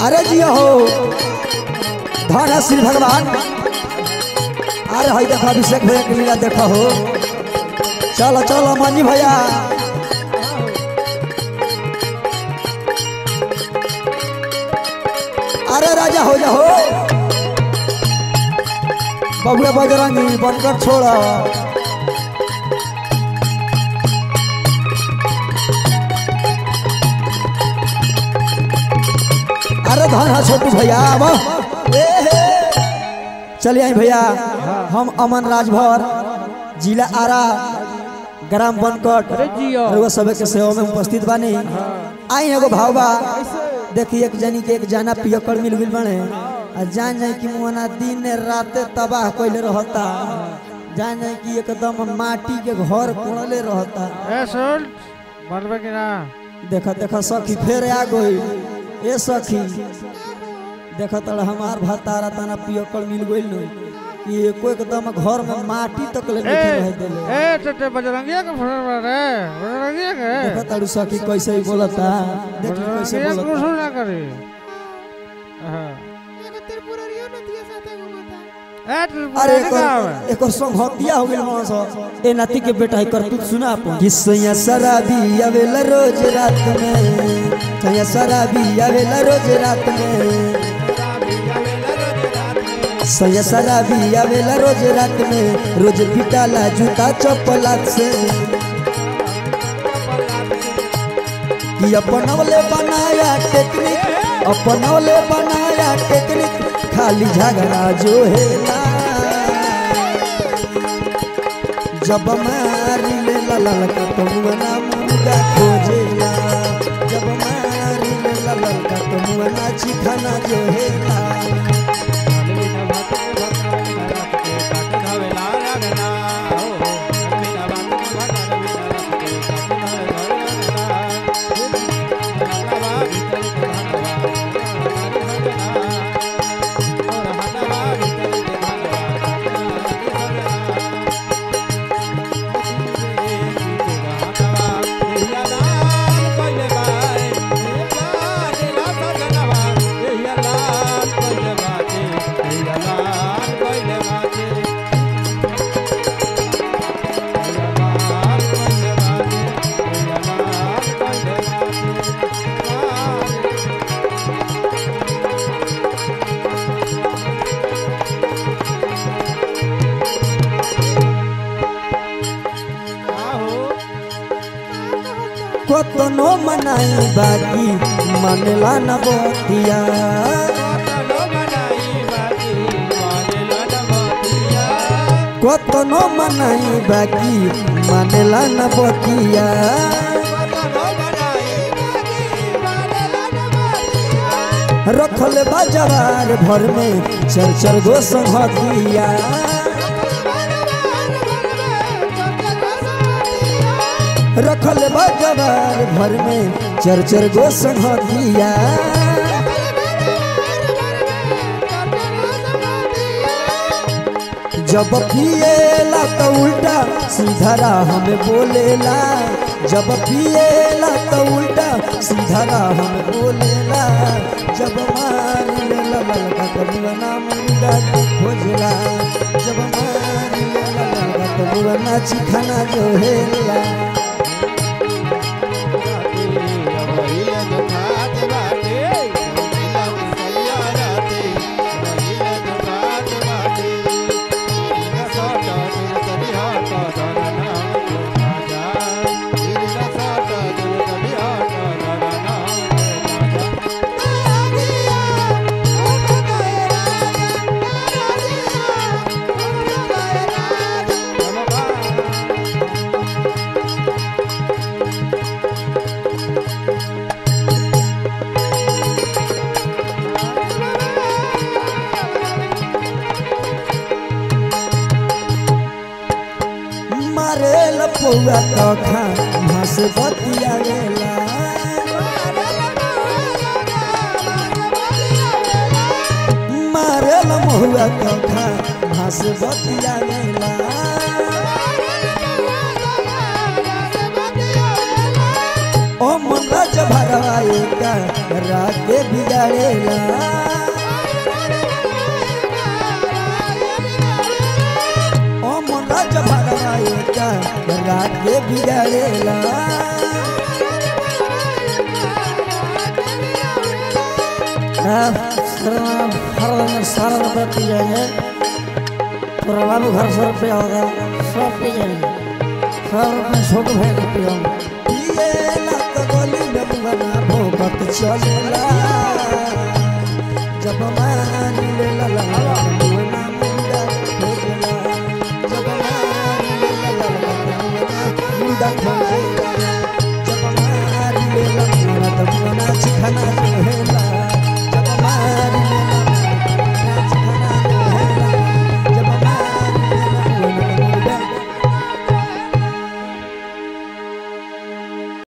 अरे जी हो धन श्री भगवान। अरे हई देखो अभिषेक भैया के लीला देखो हो। चलो चलो मंजी भैया। अरे राजा हो जा हो बबुआ बजरंगी बनकर छोड़ा। अरे धन है छोटू भैया। चलिए आई भैया हम अमन राजभर जिला आरा ग्राम बनकट सब के सेवा में उपस्थित बानी। आई एगो भावबा देखिए एक जनी के एक जाना पियकड़ मिल गई बने जान जाए कि मुना दिन रात तबाह कैले रहता। जान जाए कि एकदम माटी के घर कोड़ले रहता। बनबे कि ना देखा देखा सखी फेर आ गई। ए सखी देखा तड़ हमार भतारा तना पियकड़ मिल गई न कि एको एकदम घर में माटी तक ले रह देले। ए ते बजरंगिया के फोन रे बजरंगिया के देखा तड़ सखी कैसे ही बोलता। देख कैसे बोलता कुछ ना करे। अरे एक संघतिया हो गेल मानस ए नाती के बेटा कर तू सुना अपन किसया शराबी आवेला रोज रात में। सया शराबी आवेला रोज रात में। सया शराबी आवेला रोज रात में। रोज पिटाला जूता चप्पलात से कि अपनवले बनाया टेक्निक। अपनवले बनाया टेक्निक खाली झगड़ा जो है ना। जब मारी ले लल का तुमना मुर्गा खोजेला। जब मारी ले लल का तुमना चिखाना जो है ना। कतनो मनाई बाकी मनला न बतिया। कतनो मनाई बाकी मनला न बतिया। रखल बा जवार भर में चर चर गो संघतिया। रखल बा जवार भर में चर चर गो संघतिया। जब पिएला तो उल्टा सीधा राह में बोलेला। जब पिएला तो उल्टा सीधा राह में बोलेला। जब मार लेला ललका तमुना मुर्गा खोजला। जब मार लेला ललका तमुना चिखाना जो हेला। पौआ तो खा घास बतिया गेला। मारेल महुआ तो खा घास बतिया गेला। ओ मुन्ना जब भरवाए का राके बिगाड़ेला ओ मुन्ना जब भरवाए का राके बिगाड़ेला सारा रुपये पी जाएंगे पुराना भी घर 100 रुपया होगा सब पी जाएंगे 100 रुपये छोटे भाई को पियो पिए ना तो गोली में बना भोगत चलेला